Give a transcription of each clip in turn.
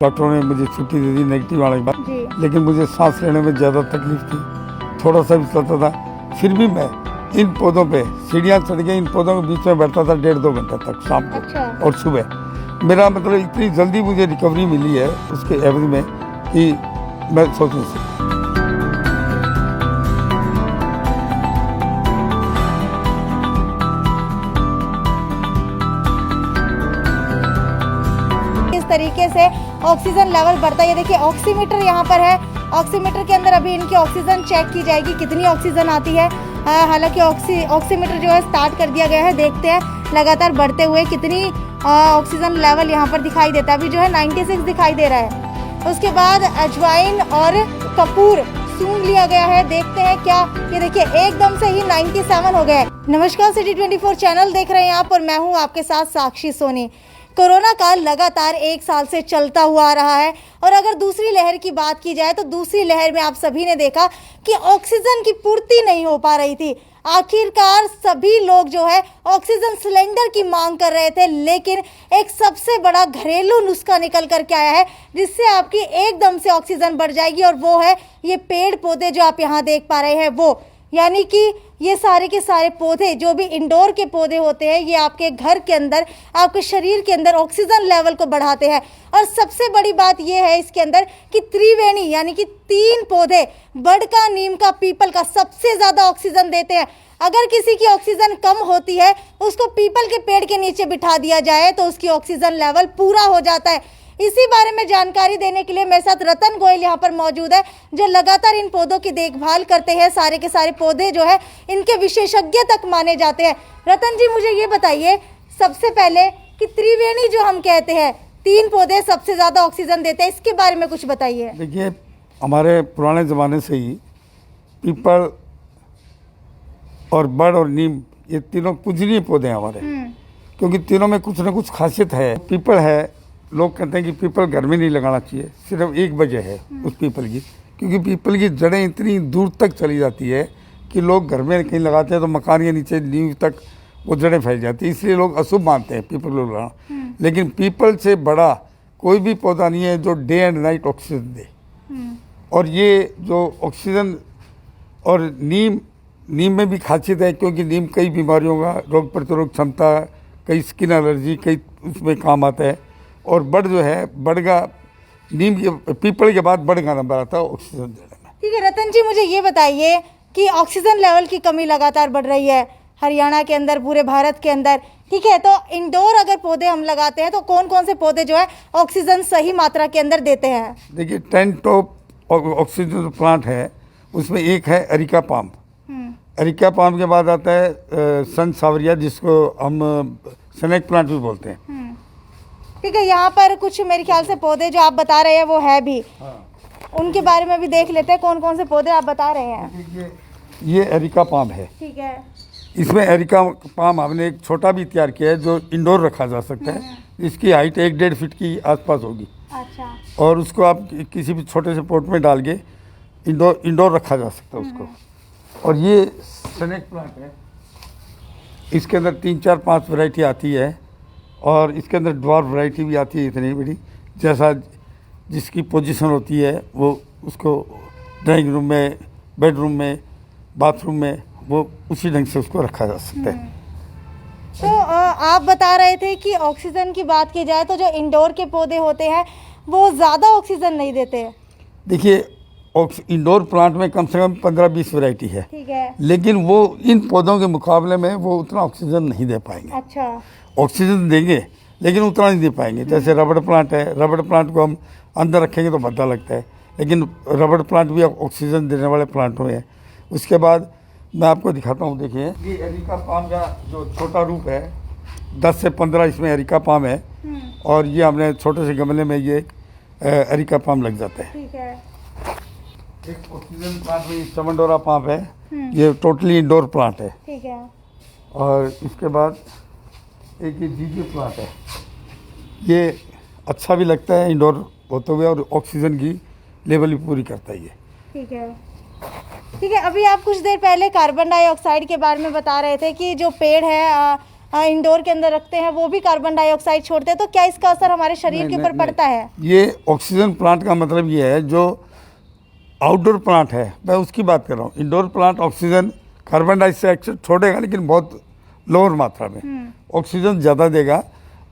डॉक्टरों ने मुझे छुट्टी दे दी नेगेटिव आने के बाद, जी। लेकिन मुझे सांस लेने में ज़्यादा तकलीफ थी, थोड़ा सा भी चलता था। फिर भी मैं इन पौधों पे सीढ़ियाँ चढ़ के इन पौधों के बीच में बैठता था 1.5-2 घंटे तक शाम को। अच्छा। और सुबह मेरा मतलब इतनी जल्दी मुझे रिकवरी मिली है उसके एवज में कि मैं सोच नहीं सकता। तरीके से ऑक्सीजन लेवल बढ़ता है। ये देखिए ऑक्सीमीटर यहाँ पर है। ऑक्सीमीटर के अंदर अभी इनकी ऑक्सीजन चेक की जाएगी कितनी ऑक्सीजन आती है। हालांकि ऑक्सीमीटर जो है स्टार्ट कर दिया गया है। देखते हैं लगातार बढ़ते हुए कितनी ऑक्सीजन लेवल यहाँ पर दिखाई देता है। अभी जो है 96 दिखाई दे रहा है। उसके बाद अजवाइन और कपूर सूंघ लिया गया है। देखते हैं क्या, ये देखिए एकदम से ही 97 हो गया है। नमस्कार, सिटी 24 चैनल देख रहे हैं आप और मैं हूँ आपके साथ साक्षी सोनी। कोरोना काल लगातार 1 साल से चलता हुआ आ रहा है और अगर दूसरी लहर की बात की जाए तो दूसरी लहर में आप सभी ने देखा कि ऑक्सीजन की पूर्ति नहीं हो पा रही थी। आखिरकार सभी लोग जो है ऑक्सीजन सिलेंडर की मांग कर रहे थे, लेकिन एक सबसे बड़ा घरेलू नुस्खा निकल कर के आया है जिससे आपकी एकदम से ऑक्सीजन बढ़ जाएगी और वो है ये पेड़ पौधे जो आप यहाँ देख पा रहे हैं वो, यानी कि ये सारे के सारे पौधे जो भी इंडोर के पौधे होते हैं ये आपके घर के अंदर, आपके शरीर के अंदर ऑक्सीजन लेवल को बढ़ाते हैं। और सबसे बड़ी बात ये है इसके अंदर कि त्रिवेणी यानी कि 3 पौधे बड़ का, नीम का, पीपल का सबसे ज़्यादा ऑक्सीजन देते हैं। अगर किसी की ऑक्सीजन कम होती है उसको पीपल के पेड़ के नीचे बिठा दिया जाए तो उसकी ऑक्सीजन लेवल पूरा हो जाता है। इसी बारे में जानकारी देने के लिए मेरे साथ रतन गोयल यहाँ पर मौजूद है जो लगातार इन पौधों की देखभाल करते हैं। सारे के सारे पौधे जो है इनके विशेषज्ञ तक माने जाते हैं। रतन जी, मुझे ये बताइए सबसे पहले कि त्रिवेणी जो हम कहते हैं 3 पौधे सबसे ज़्यादा ऑक्सीजन देते हैं, इसके बारे में कुछ बताइए। देखिए, हमारे पुराने ज़माने से ही पीपल और बड़ और नीम ये तीनों पूजनीय पौधे हैं हमारे, क्योंकि तीनों में कुछ ना कुछ खासियत है। पीपल है, लोग कहते हैं कि पीपल घर में नहीं लगाना चाहिए, सिर्फ एक वजह है उस पीपल की, क्योंकि पीपल की जड़ें इतनी दूर तक चली जाती है कि लोग घर में कहीं लगाते हैं तो मकान के नीचे नींव तक वो जड़ें फैल जाती है, इसलिए लोग अशुभ मानते हैं पीपल को लगाना। लेकिन पीपल से बड़ा कोई भी पौधा नहीं है जो डे एंड नाइट ऑक्सीजन दे। और ये जो ऑक्सीजन और नीम में भी खासियत है, क्योंकि नीम कई बीमारियों का रोग प्रतिरोधक क्षमता, कई स्किन एलर्जी, कई उसमें काम आता है। और बड़ जो है, बड़ का नीम के पीपल के बाद बड़ का नंबर आता है ऑक्सीजन देने में। ठीक है रतन जी, मुझे ये बताइए कि ऑक्सीजन लेवल की कमी लगातार बढ़ रही है हरियाणा के अंदर, पूरे भारत के अंदर, ठीक है, तो इंडोर अगर पौधे हम लगाते हैं तो कौन कौन से पौधे जो है ऑक्सीजन सही मात्रा के अंदर देते हैं? देखिए 10 टॉप ऑक्सीजन प्लांट है, उसमें एक है एरिका पाम। एरिका पाम के बाद आता है सन सावरिया, जिसको हम स्नेक प्लांट भी बोलते हैं। ठीक है, यहाँ पर कुछ मेरे ख्याल से पौधे जो आप बता रहे हैं वो है भी। उनके बारे में भी देख लेते हैं कौन कौन से पौधे आप बता रहे हैं। ये एरिका पाम है। ठीक है, इसमें एरिका पाम हमने एक छोटा भी तैयार किया है जो इंडोर रखा जा सकता है। इसकी हाइट 1-1.5 फीट की आसपास होगी। अच्छा। और उसको आप किसी भी छोटे से पॉट में डाल के इंडोर रखा जा सकता है उसको। और ये स्नेक प्लांट है, इसके अंदर 3-4-5 वैरायटी आती है और इसके अंदर ड्वार्फ वैरायटी भी आती है इतनी बड़ी, जैसा जिसकी पोजीशन होती है वो उसको ड्राइंग रूम में, बेडरूम में, बाथरूम में वो उसी ढंग से उसको रखा जा सकता है। तो आप बता रहे थे कि ऑक्सीजन की बात की जाए तो जो इंडोर के पौधे होते हैं वो ज़्यादा ऑक्सीजन नहीं देते। देखिए इंडोर प्लांट में कम से कम 15-20 वैरायटी है, ठीक है, लेकिन वो इन पौधों के मुकाबले में वो उतना ऑक्सीजन नहीं दे पाएंगे। अच्छा। ऑक्सीजन देंगे लेकिन उतना नहीं दे पाएंगे। जैसे रबड़ प्लांट है, रबड़ प्लांट को हम अंदर रखेंगे तो भद्दा लगता है, लेकिन रबड़ प्लांट भी ऑक्सीजन देने वाले प्लांट हुए हैं। उसके बाद मैं आपको दिखाता हूँ, देखिए ये एरिका पाम का जो छोटा रूप है, 10 से 15 इसमें एरिका पाम है और ये हमने छोटे से गमले में ये एरिका पाम लग जाता है। ठीक है, एक ऑक्सीजन प्लांट में चमनडोरा पाम है, ये टोटली इंडोर प्लांट है। ठीक है, और इसके बाद एक ये जीजी प्लांट है, ये अच्छा भी लगता है इंडोर होते हुए और ऑक्सीजन की लेवल भी पूरी करता है ये। ठीक है, ठीक है। अभी आप कुछ देर पहले कार्बन डाइऑक्साइड के बारे में बता रहे थे कि जो पेड़ है इंडोर के अंदर रखते हैं वो भी कार्बन डाइऑक्साइड छोड़ते हैं, तो क्या इसका असर हमारे शरीर के ऊपर पड़ता है? ये ऑक्सीजन प्लांट का मतलब ये है, जो आउटडोर प्लांट है मैं उसकी बात कर रहा हूँ। Indoor plant oxygen carbon dioxide छोड़ेगा लेकिन बहुत लोअर मात्रा में, ऑक्सीजन ज़्यादा देगा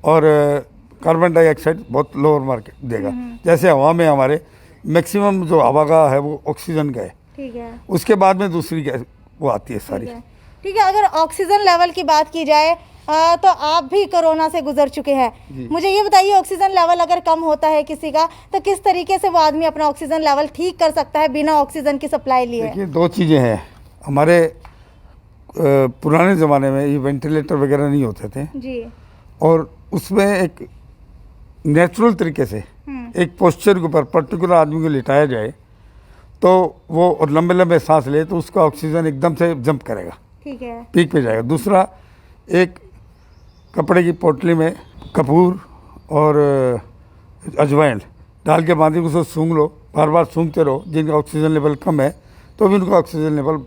और कार्बन डाइऑक्साइड बहुत लोअर मार्केट देगा। जैसे हवा में हमारे मैक्सिमम जो हवा का है वो ऑक्सीजन का है, ठीक है, उसके बाद में दूसरी गैस वो आती है सारी। ठीक है। अगर ऑक्सीजन लेवल की बात की जाए तो आप भी कोरोना से गुजर चुके हैं, मुझे ये बताइए ऑक्सीजन लेवल अगर कम होता है किसी का तो किस तरीके से वो आदमी अपना ऑक्सीजन लेवल ठीक कर सकता है बिना ऑक्सीजन की सप्लाई लिए? देखिए, दो चीज़ें हैं। हमारे पुराने ज़माने में ये वेंटिलेटर वगैरह नहीं होते थे जी, और उसमें एक नेचुरल तरीके से एक पोस्चर के ऊपर पर्टिकुलर आदमी को लिटाया जाए तो वो और लंबे लंबे सांस ले तो उसका ऑक्सीजन एकदम से जंप करेगा, ठीक है, पीक पे जाएगा। दूसरा, एक कपड़े की पोटली में कपूर और अजवाइन डाल के बांधी उसको सूंघ लो, बार बार सूंघते रहो। जिनका ऑक्सीजन लेवल कम है तो भी उनका ऑक्सीजन लेवल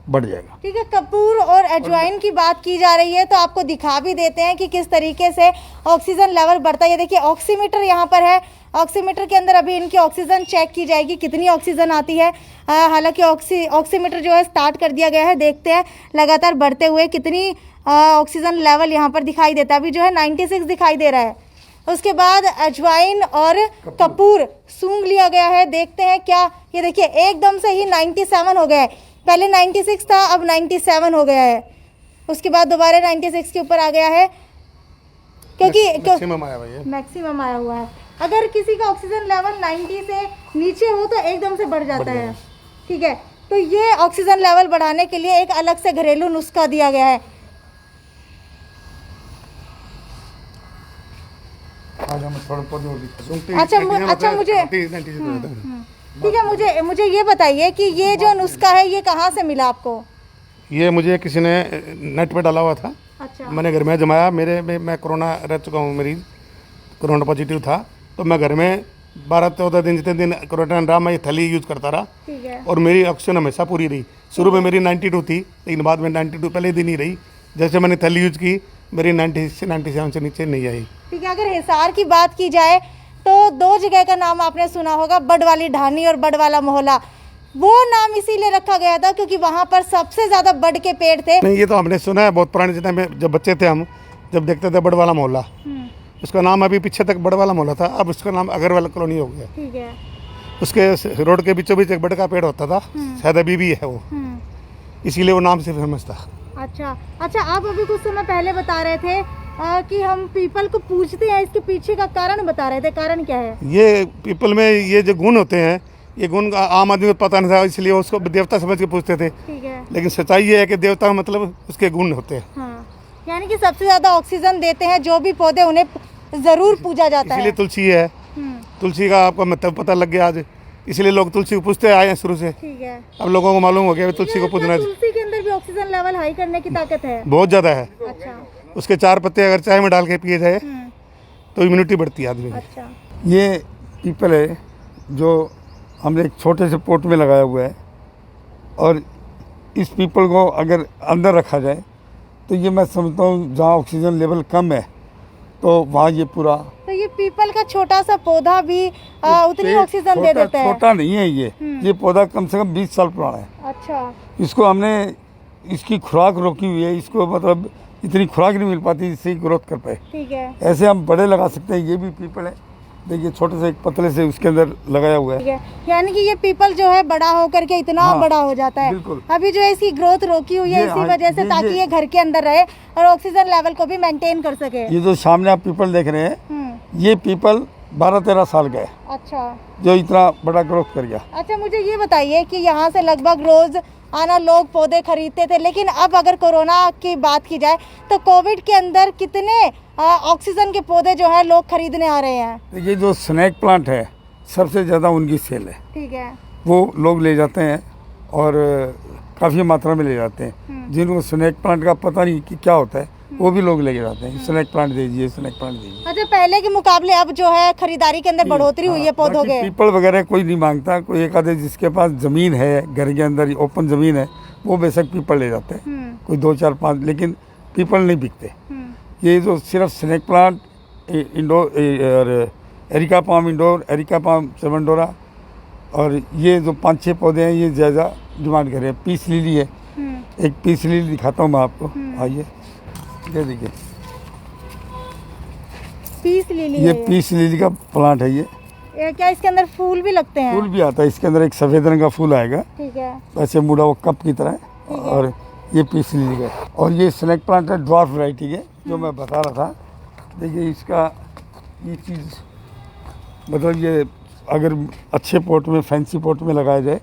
बढ़ जाएगा। ठीक है। कपूर और अजवाइन की बात की जा रही है तो आपको दिखा भी देते हैं कि किस तरीके से ऑक्सीजन लेवल बढ़ता है। ये देखिए ऑक्सीमीटर यहाँ पर है, ऑक्सीमीटर के अंदर अभी इनकी ऑक्सीजन चेक की जाएगी कितनी ऑक्सीजन आती है। हालांकि ऑक्सीमीटर जो है स्टार्ट कर दिया गया है, देखते हैं लगातार बढ़ते हुए कितनी ऑक्सीजन लेवल यहाँ पर दिखाई देता है। अभी जो है 96 दिखाई दे रहा है। उसके बाद अजवाइन और कपूर सूंघ लिया गया है, देखते हैं क्या। ये देखिए एकदम से ही 97 हो गया है, पहले 96 था अब 97 हो गया है। उसके बाद दोबारा 96 के ऊपर आ गया है क्योंकि मैक्सिमम आया हुआ है। अगर किसी का ऑक्सीजन लेवल 90 से नीचे हो तो एकदम से बढ़ जाता है, ठीक है। तो ये ऑक्सीजन लेवल बढ़ाने के लिए एक अलग से घरेलू नुस्खा दिया गया है। अच्छा मुझे ठीक है, मुझे ये बताइए कि ये जो नुस्खा है ये कहाँ से मिला आपको? ये मुझे किसी ने नेट पे डाला हुआ था। अच्छा, मैंने घर में जमाया। मैं कोरोना रह चुका हूँ, मरीज कोरोना पॉजिटिव था, तो मैं घर में 12-14 दिन जितने दिन क्वारंटाइन रहा मैं ये थैली यूज़ करता रहा, ठीक है। और मेरी ऑक्सीजन हमेशा पूरी रही। शुरू में मेरी 92 थी, लेकिन बाद में 92 पहले दिन ही रही। जैसे मैंने थैली यूज़ की मेरी 90 से 97 से नीचे नहीं आई। ठीक है। अगर हिसार की बात की जाए तो दो जगह का नाम आपने सुना होगा, बडवाली ढानी और बडवाला मोहल्ला। वो नाम इसीलिए रखा गया था क्योंकि वहाँ पर सबसे ज़्यादा बड के पेड़ थे। नहीं, ये तो हमने सुना है बहुत पुराने टाइम में, जब बच्चे थे हम जब देखते थे बडवाला मोहल्ला। उसका नाम अभी पीछे तक बडवाला मोहल्ला था, अब उसका नाम अग्रवाल कॉलोनी हो गया। ठीक है। उसके रोड के बीचों बीच एक बड़ का पेड़ होता था, शायद अभी भी है वो, इसीलिए वो नाम से फेमस था। अच्छा, आप अभी कुछ समय पहले बता रहे थे कि हम पीपल को पूजते हैं, इसके पीछे का कारण बता रहे थे, कारण क्या है? ये पीपल में ये जो गुण होते हैं, ये गुण आम आदमी को पता नहीं था, इसलिए उसको देवता समझ के पूछते थे। ठीक है। लेकिन सच्चाई ये है कि देवता मतलब उसके गुण होते हैं। हाँ, यानी कि सबसे ज्यादा ऑक्सीजन देते हैं जो भी पौधे, उन्हें जरूर पूजा जाता है। इसलिए तुलसी है, तुलसी का आपको मतलब पता लग गया आज, इसलिए लोग तुलसी को पूछते आए हैं शुरू से। ठीक है। अब लोगों को मालूम हो गया तुलसी को पूजना। तुलसी के अंदर भी ऑक्सीजन लेवल हाई करने की ताकत है, बहुत ज्यादा है। अच्छा, उसके 4 पत्ते अगर चाय में डाल के पिए जाए तो इम्यूनिटी बढ़ती है आदमी की। अच्छा। ये पीपल है जो हमने एक छोटे से पोट में लगाया हुआ है, और इस पीपल को अगर अंदर रखा जाए तो ये मैं समझता हूँ जहाँ ऑक्सीजन लेवल कम है तो वहाँ ये पूरा, तो ये पीपल का छोटा सा पौधा भी उतनी ऑक्सीजन दे देता है? छोटा नहीं है ये पौधा कम से कम 20 साल पुराना है। अच्छा। इसको हमने इसकी खुराक रोकी हुई है, इसको मतलब इतनी खुराक नहीं मिल पाती जिससे ग्रोथ कर पाए। ठीक है। ऐसे हम बड़े लगा सकते हैं। ये भी पीपल है, देखिए छोटे से एक पतले से उसके अंदर लगाया हुआ ठीक है। है। यानी कि ये पीपल जो है बड़ा होकर के इतना हाँ, बड़ा हो जाता है। बिल्कुल। अभी जो है इसकी ग्रोथ रोकी हुई है इसी वजह से, ताकि ये घर के अंदर रहे और ऑक्सीजन लेवल को भी मेंटेन कर सके। ये जो सामने आप पीपल देख रहे हैं, ये पीपल 12-13 साल का है। अच्छा, जो इतना बड़ा ग्रोथ कर गया। अच्छा, मुझे ये बताइए कि यहाँ से लगभग रोज आना लोग पौधे खरीदते थे, लेकिन अब अगर कोरोना की बात की जाए तो कोविड के अंदर कितने ऑक्सीजन के पौधे जो है लोग खरीदने आ रहे हैं? देखिए जो स्नैक प्लांट है सबसे ज़्यादा उनकी सेल है। ठीक है। वो लोग ले जाते हैं और काफ़ी मात्रा में ले जाते हैं। जिनको स्नैक प्लांट का पता नहीं कि क्या होता है वो भी लोग लेके जाते हैं, स्नैक प्लांट दीजिए, स्नैक प्लांट दीजिए। अच्छा, पहले के मुकाबले अब जो है खरीदारी के अंदर बढ़ोतरी हुई है पौधों के? पीपल वगैरह कोई नहीं मांगता, कोई एक आधे जिसके पास जमीन है घर के अंदर ओपन जमीन है वो बेशक पीपल ले जाते हैं, कोई 2-4-5, लेकिन पीपल नहीं बिकते। ये जो सिर्फ स्नेक प्लांट, इंडोर और areca palm indoor, areca palm सेवनडोरा और ये जो 5-6 पौधे हैं ये ज़्यादा डिमांड कर रहे हैं। पीस लिली है, एक पीस लिली दिखाता हूँ मैं आपको, आइए ये देखिए, पीस लिली ये है पीस लिली का प्लांट है। ये क्या इसके अंदर फूल भी लगते हैं? फूल भी आता है, इसके अंदर एक सफ़ेद रंग का फूल आएगा, ठीक है। ऐसे मुड़ा वो कप की तरह, और ये पीस लिली का है। और ये स्नेक प्लांट है, ड्वार्फ वैरायटी है जो मैं बता रहा था। देखिए इसका ये चीज़ मतलब ये अगर अच्छे पॉट में, फैंसी पॉट में लगाया जाए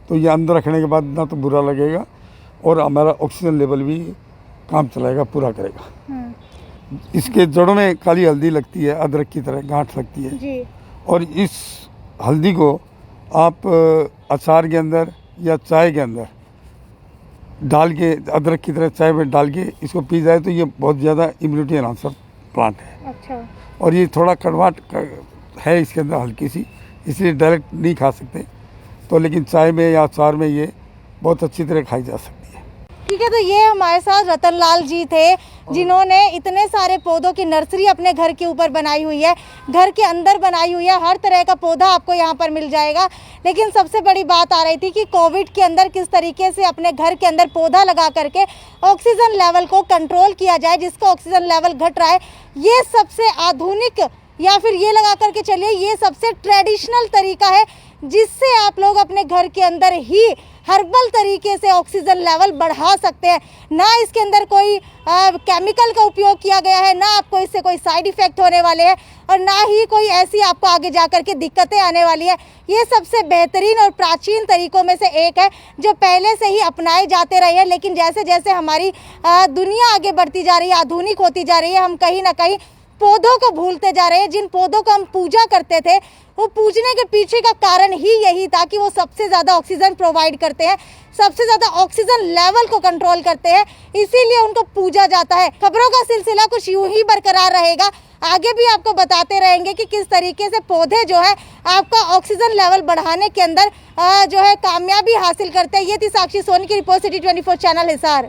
तो ये अंदर रखने के बाद ना तो बुरा लगेगा और हमारा ऑक्सीजन लेवल भी काम चलाएगा, पूरा करेगा। इसके जड़ों में काली हल्दी लगती है, अदरक की तरह गांठ लगती है जी। और इस हल्दी को आप अचार के अंदर या चाय के अंदर डाल के, अदरक की तरह चाय में डाल के इसको पी जाए तो ये बहुत ज़्यादा इम्यूनिटी एनहांसर प्लांट है। अच्छा। और ये थोड़ा कड़वाहट है इसके अंदर हल्की सी, इसलिए डायरेक्ट नहीं खा सकते, तो लेकिन चाय में या अचार में ये बहुत अच्छी तरह खाई जा सकती है। ठीक है, तो ये हमारे साथ रतनलाल जी थे जिन्होंने इतने सारे पौधों की नर्सरी अपने घर के ऊपर बनाई हुई है, घर के अंदर बनाई हुई है। हर तरह का पौधा आपको यहाँ पर मिल जाएगा। लेकिन सबसे बड़ी बात आ रही थी कि कोविड के अंदर किस तरीके से अपने घर के अंदर पौधा लगा करके ऑक्सीजन लेवल को कंट्रोल किया जाए, जिसका ऑक्सीजन लेवल घट रहा है। ये सबसे आधुनिक या फिर ये लगा करके चलिए, ये सबसे ट्रेडिशनल तरीका है जिससे आप लोग अपने घर के अंदर ही हर्बल तरीके से ऑक्सीजन लेवल बढ़ा सकते हैं। ना इसके अंदर कोई केमिकल का उपयोग किया गया है, ना आपको इससे कोई साइड इफ़ेक्ट होने वाले हैं और ना ही कोई ऐसी आपको आगे जा कर के दिक्कतें आने वाली है। ये सबसे बेहतरीन और प्राचीन तरीकों में से एक है जो पहले से ही अपनाए जाते रहे हैं। लेकिन जैसे जैसे हमारी दुनिया आगे बढ़ती जा रही है, आधुनिक होती जा रही है, हम कहीं ना कहीं पौधों को भूलते जा रहे हैं। जिन पौधों को हम पूजा करते थे, वो पूजने के पीछे का कारण ही यही था कि वो सबसे ज़्यादा ऑक्सीजन प्रोवाइड करते हैं, सबसे ज़्यादा ऑक्सीजन लेवल को कंट्रोल करते हैं, इसीलिए उनको पूजा जाता है। खबरों का सिलसिला कुछ यूं ही बरकरार रहेगा, आगे भी आपको बताते रहेंगे कि किस तरीके से पौधे जो है आपका ऑक्सीजन लेवल बढ़ाने के अंदर जो है कामयाबी हासिल करते हैं। ये थी साक्षी सोनी की रिपोर्ट, सिटी 24 चैनल हिसार।